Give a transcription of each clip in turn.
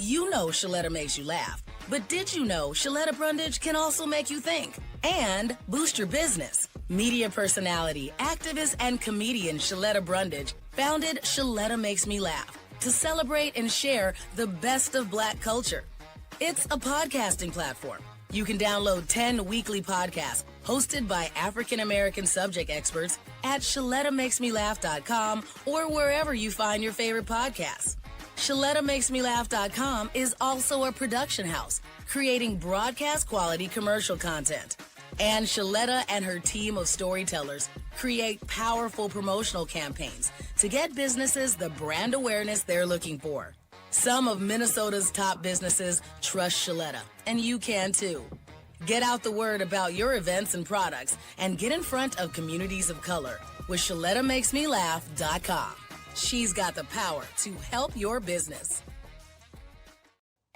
You know Shaletta makes you laugh, but did you know Shaletta Brundage can also make you think and boost your business? Media personality, activist, and comedian Shaletta Brundage founded Shaletta Makes Me Laugh to celebrate and share the best of Black culture. It's a podcasting platform. You can download 10 weekly podcasts hosted by African-American subject experts at ShalettaMakesMeLaugh.com or wherever you find your favorite podcasts. ShalettaMakesMeLaugh.com is also a production house, creating broadcast-quality commercial content. And Shaletta and her team of storytellers create powerful promotional campaigns to get businesses the brand awareness they're looking for. Some of Minnesota's top businesses trust Shaletta, and you can too. Get out the word about your events and products and get in front of communities of color with ShalettaMakesMeLaugh.com. She's got the power to help your business.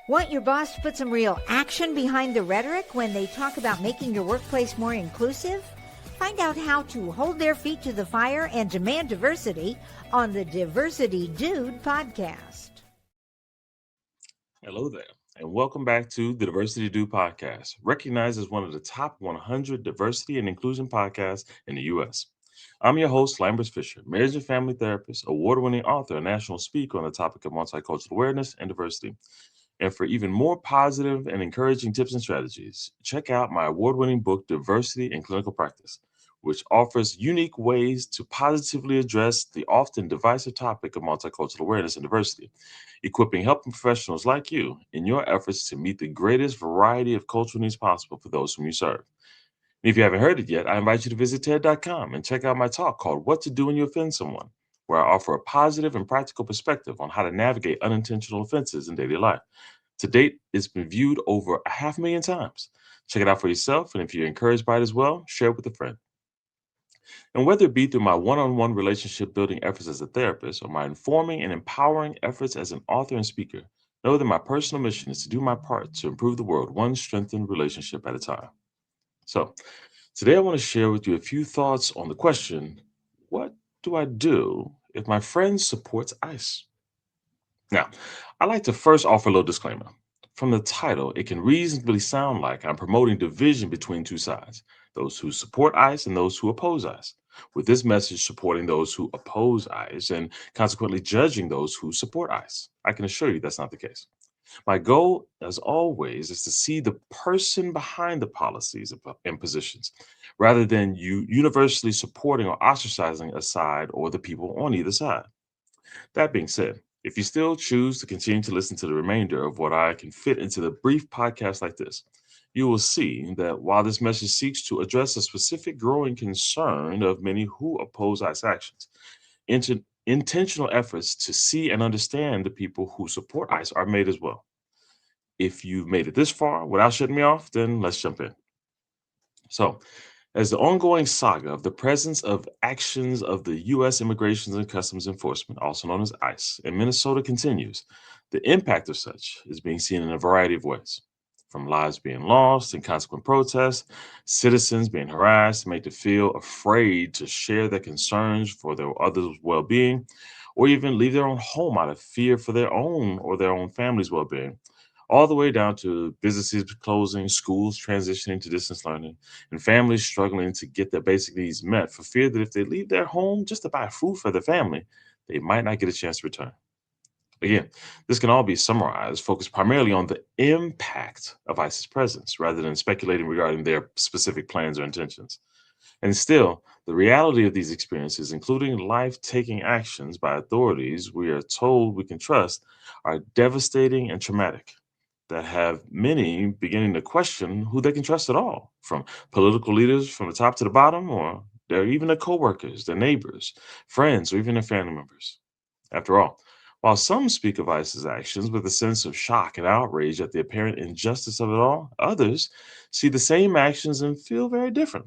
Want your boss to put some real action behind the rhetoric when they talk about making your workplace more inclusive? Find out how to hold their feet to the fire and demand diversity on the Diversity Dude podcast. Hello there, and welcome back to the Diversity Dude podcast, recognized as one of the top 100 diversity and inclusion podcasts in the U.S. I'm your host, Lambert Fisher, marriage and family therapist, award-winning author, and national speaker on the topic of multicultural awareness and diversity. And for even more positive and encouraging tips and strategies, check out my award-winning book, Diversity in Clinical Practice, which offers unique ways to positively address the often divisive topic of multicultural awareness and diversity, equipping helping professionals like you in your efforts to meet the greatest variety of cultural needs possible for those whom you serve. And if you haven't heard it yet, I invite you to visit TED.com and check out my talk called What to Do When You Offend Someone, where I offer a positive and practical perspective on how to navigate unintentional offenses in daily life. To date, it's been viewed over 500,000 times. Check it out for yourself, and if you're encouraged by it as well, share it with a friend. And whether it be through my one-on-one relationship building efforts as a therapist or my informing and empowering efforts as an author and speaker, know that my personal mission is to do my part to improve the world one strengthened relationship at a time. So today I want to share with you a few thoughts on the question, what do I do if my friend supports ICE? Now, I'd like to first offer a little disclaimer. From the title, it can reasonably sound like I'm promoting division between two sides, those who support ICE and those who oppose ICE, with this message supporting those who oppose ICE and consequently judging those who support ICE. I can assure you that's not the case. My goal, as always, is to see the person behind the policies and positions, rather than you universally supporting or ostracizing a side or the people on either side. That being said, if you still choose to continue to listen to the remainder of what I can fit into the brief podcast like this, you will see that while this message seeks to address a specific growing concern of many who oppose ICE actions, intentional efforts to see and understand the people who support ICE are made as well. If you've made it this far without shutting me off, then let's jump in. So, as the ongoing saga of the presence of actions of the U.S. Immigration and Customs Enforcement, also known as ICE, in Minnesota continues, the impact of such is being seen in a variety of ways, from lives being lost and consequent protests, citizens being harassed and made to feel afraid to share their concerns for their others' well-being, or even leave their own home out of fear for their own or their own family's well-being, all the way down to businesses closing, schools transitioning to distance learning, and families struggling to get their basic needs met for fear that if they leave their home just to buy food for their family, they might not get a chance to return. Again, this can all be summarized, focused primarily on the impact of ICE's presence rather than speculating regarding their specific plans or intentions. And still, the reality of these experiences, including life-taking actions by authorities we are told we can trust, are devastating and traumatic, that have many beginning to question who they can trust at all, from political leaders from the top to the bottom, or even their coworkers, their neighbors, friends, or even their family members. After all, while some speak of ICE's actions with a sense of shock and outrage at the apparent injustice of it all, others see the same actions and feel very different,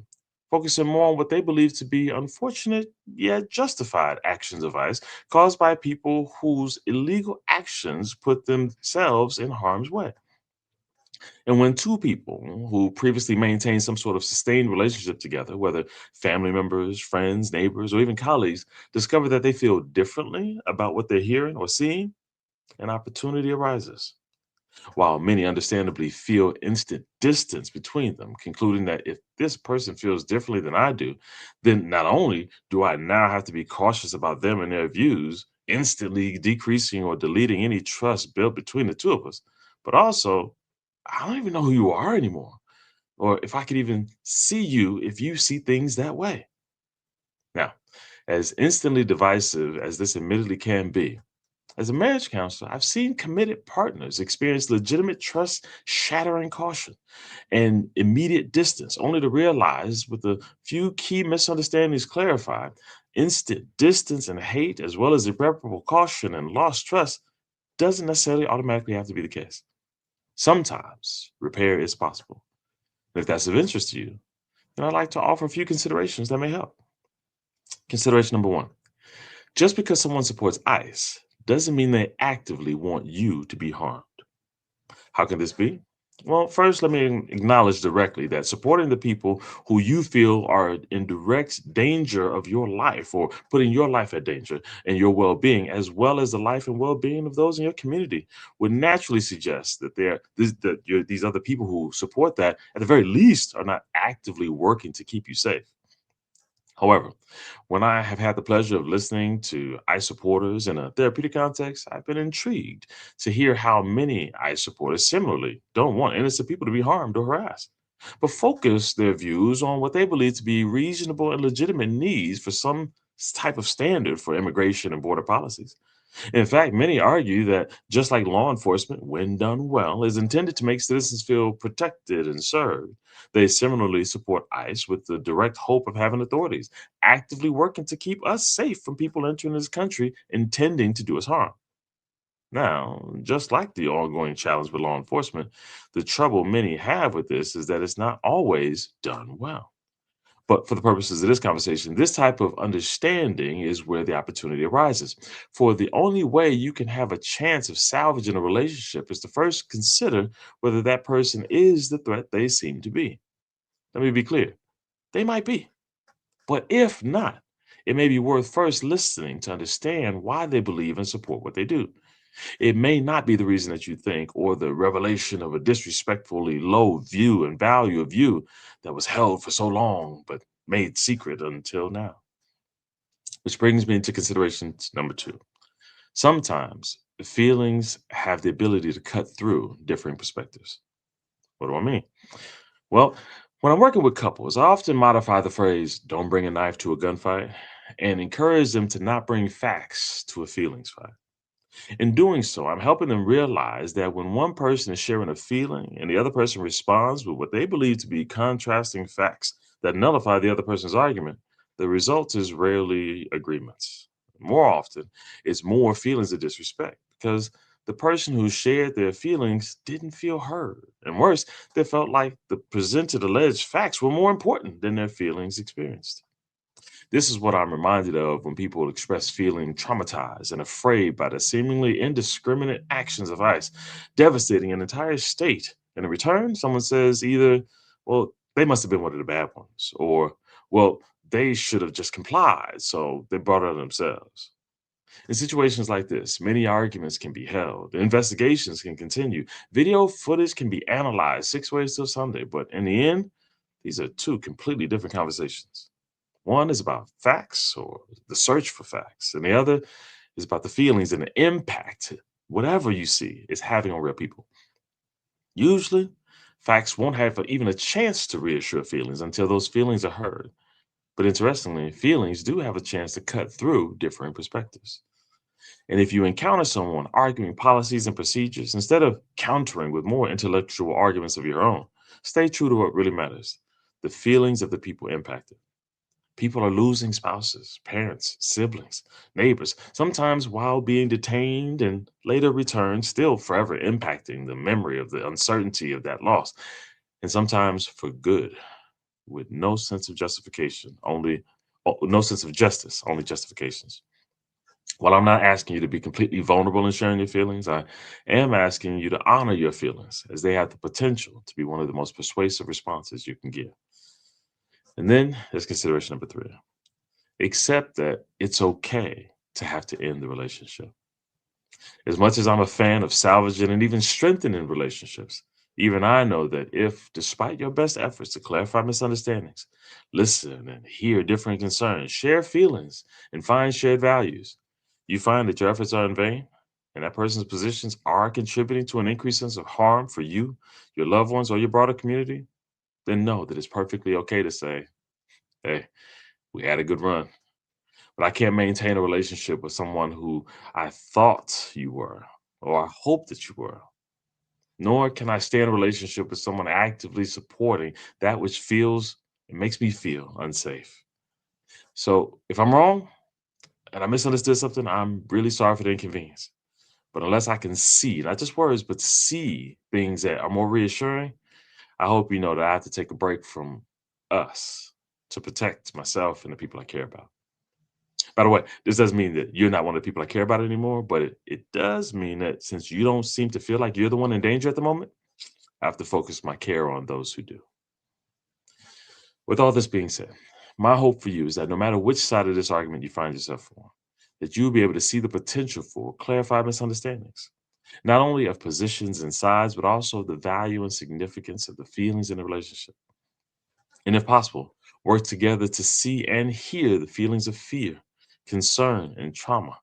focusing more on what they believe to be unfortunate yet justified actions of ICE caused by people whose illegal actions put themselves in harm's way. And when two people who previously maintained some sort of sustained relationship together, whether family members, friends, neighbors, or even colleagues, discover that they feel differently about what they're hearing or seeing, an opportunity arises. while many understandably feel instant distance between them, concluding that if this person feels differently than I do, then not only do I now have to be cautious about them and their views, instantly decreasing or deleting any trust built between the two of us, but also, I don't even know who you are anymore, or if I could even see you if you see things that way. Now, as instantly divisive as this admittedly can be, as a marriage counselor, I've seen committed partners experience legitimate trust shattering caution and immediate distance, only to realize, with a few key misunderstandings clarified, instant distance and hate, as well as irreparable caution and lost trust, doesn't necessarily automatically have to be the case. Sometimes repair is possible. And if that's of interest to you, then I'd like to offer a few considerations that may help. Consideration number one: just because someone supports ICE doesn't mean they actively want you to be harmed. How can this be? Well, first, let me acknowledge directly that supporting the people who you feel are in direct danger of your life or putting your life at danger and your well being, as well as the life and well being of those in your community, would naturally suggest that these other people who support that, at the very least, are not actively working to keep you safe. However, when I have had the pleasure of listening to ICE supporters in a therapeutic context, I've been intrigued to hear how many ICE supporters similarly don't want innocent people to be harmed or harassed, but focus their views on what they believe to be reasonable and legitimate needs for some type of standard for immigration and border policies. In fact, many argue that just like law enforcement, when done well, is intended to make citizens feel protected and served, they similarly support ICE with the direct hope of having authorities actively working to keep us safe from people entering this country intending to do us harm. Now, just like the ongoing challenge with law enforcement, the trouble many have with this is that it's not always done well. But for the purposes of this conversation, this type of understanding is where the opportunity arises. For the only way you can have a chance of salvaging a relationship is to first consider whether that person is the threat they seem to be. Let me be clear, they might be. But if not, it may be worth first listening to understand why they believe and support what they do. It may not be the reason that you think, or the revelation of a disrespectfully low view and value of you that was held for so long but made secret until now. Which brings me into consideration number two. Sometimes feelings have the ability to cut through differing perspectives. What do I mean? Well, when I'm working with couples, I often modify the phrase, don't bring a knife to a gunfight, and encourage them to not bring facts to a feelings fight. In doing so, I'm helping them realize that when one person is sharing a feeling and the other person responds with what they believe to be contrasting facts that nullify the other person's argument, the result is rarely agreements. More often, it's more feelings of disrespect because the person who shared their feelings didn't feel heard. And worse, they felt like the presented alleged facts were more important than their feelings experienced. This is what I'm reminded of when people express feeling traumatized and afraid by the seemingly indiscriminate actions of ICE, devastating an entire state. And in return, someone says either, well, they must have been one of the bad ones, or, well, they should have just complied, so they brought it on themselves. In situations like this, many arguments can be held, investigations can continue, video footage can be analyzed 6 ways till Sunday, but in the end, these are two completely different conversations. One is about facts or the search for facts, and the other is about the feelings and the impact whatever you see is having on real people. Usually, facts won't have even a chance to reassure feelings until those feelings are heard. But interestingly, feelings do have a chance to cut through differing perspectives. And if you encounter someone arguing policies and procedures, instead of countering with more intellectual arguments of your own, stay true to what really matters: the feelings of the people impacted. People are losing spouses, parents, siblings, neighbors, sometimes while being detained and later returned, still forever impacting the memory of the uncertainty of that loss, and sometimes for good, with no sense of justification, no sense of justice, only justifications. While I'm not asking you to be completely vulnerable in sharing your feelings, I am asking you to honor your feelings as they have the potential to be one of the most persuasive responses you can give. And then there's consideration number three: accept that it's okay to have to end the relationship. As much as I'm a fan of salvaging and even strengthening relationships, even I know that if, despite your best efforts to clarify misunderstandings, listen and hear different concerns, share feelings, and find shared values, you find that your efforts are in vain and that person's positions are contributing to an increased sense of harm for you, your loved ones, or your broader community, then know that it's perfectly okay to say, hey, we had a good run, but I can't maintain a relationship with someone who I thought you were, or I hoped that you were. Nor can I stay in a relationship with someone actively supporting that which feels it makes me feel unsafe. So if I'm wrong and I misunderstood something, I'm really sorry for the inconvenience. But unless I can see, not just words, but see things that are more reassuring, I hope you know that I have to take a break from us to protect myself and the people I care about. By the way, this doesn't mean that you're not one of the people I care about anymore, but it does mean that since you don't seem to feel like you're the one in danger at the moment, I have to focus my care on those who do. With all this being said, my hope for you is that no matter which side of this argument you find yourself on, that you'll be able to see the potential for clarified misunderstandings, not only of positions and sides, but also the value and significance of the feelings in the relationship. And if possible, work together to see and hear the feelings of fear, concern, and trauma,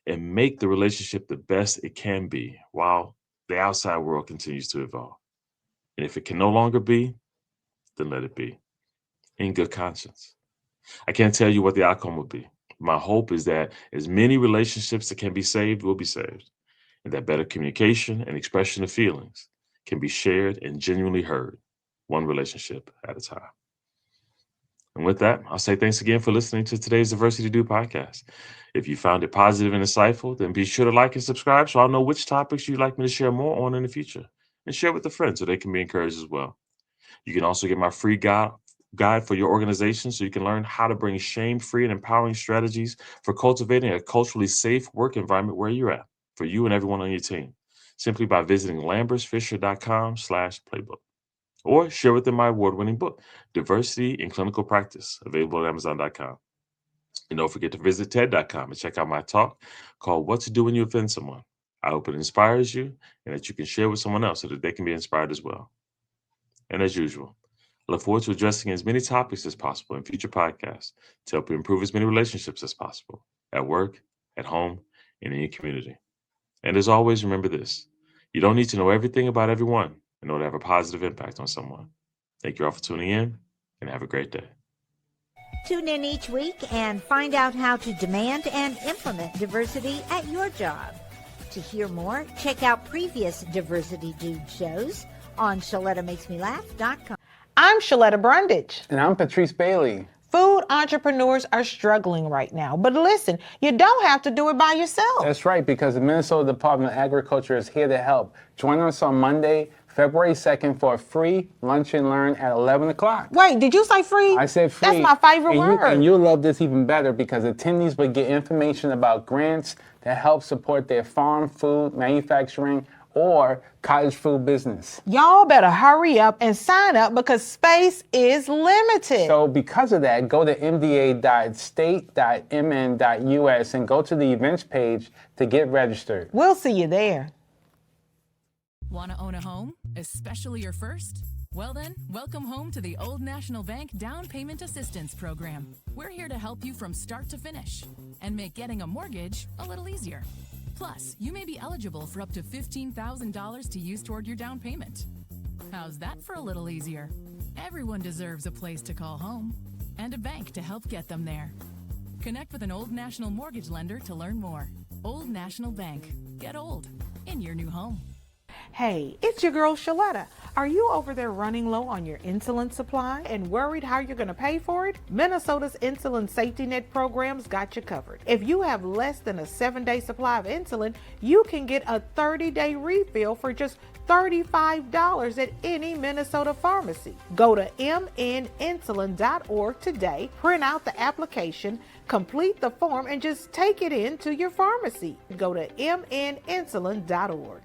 and make the relationship the best it can be while the outside world continues to evolve. And if it can no longer be, then let it be in good conscience. I can't tell you what the outcome will be. My hope is that as many relationships that can be saved will be saved, and that better communication and expression of feelings can be shared and genuinely heard, one relationship at a time. And with that, I'll say thanks again for listening to today's Diversity Do podcast. If you found it positive and insightful, then be sure to like and subscribe so I'll know which topics you'd like me to share more on in the future. And share with a friend so they can be encouraged as well. You can also get my free guide for your organization so you can learn how to bring shame-free and empowering strategies for cultivating a culturally safe work environment where you're at, for you and everyone on your team, simply by visiting lambersfisher.com/playbook. Or share with them my award-winning book, Diversity in Clinical Practice, available at Amazon.com. And don't forget to visit TED.com and check out my talk called What to Do When You Offend Someone. I hope it inspires you and that you can share with someone else so that they can be inspired as well. And as usual, I look forward to addressing as many topics as possible in future podcasts to help you improve as many relationships as possible at work, at home, and in your community. And as always, remember this: you don't need to know everything about everyone in order to have a positive impact on someone. Thank you all for tuning in and have a great day. Tune in each week and find out how to demand and implement diversity at your job. To hear more, check out previous Diversity Dude shows on ShalettaMakesMeLaugh.com. I'm Shaletta Brundage. And I'm Patrice Bailey. Food entrepreneurs are struggling right now, but listen, you don't have to do it by yourself. That's right, because the Minnesota Department of Agriculture is here to help. Join us on Monday, February 2nd for a free lunch and learn at 11 o'clock. Wait, did you say free? I said free. That's my favorite word. And you'll love this even better because attendees will get information about grants that help support their farm, food, manufacturing, or cottage food business. Y'all better hurry up and sign up because space is limited. So because of that, go to mda.state.mn.us and go to the events page to get registered. We'll see you there. Want to own a home, especially your first? Well then, welcome home to the Old National Bank Down Payment Assistance Program. We're here to help you from start to finish and make getting a mortgage a little easier. Plus, you may be eligible for up to $15,000 to use toward your down payment. How's that for a little easier? Everyone deserves a place to call home and a bank to help get them there. Connect with an Old National mortgage lender to learn more. Old National Bank. Get old in your new home. Hey, it's your girl Shaletta. Are you over there running low on your insulin supply and worried how you're going to pay for it? Minnesota's Insulin Safety Net programs got you covered. If you have less than a 7-day supply of insulin, you can get a 30-day refill for just $35 at any Minnesota pharmacy. Go to mninsulin.org today, print out the application, complete the form, and just take it into your pharmacy. Go to mninsulin.org.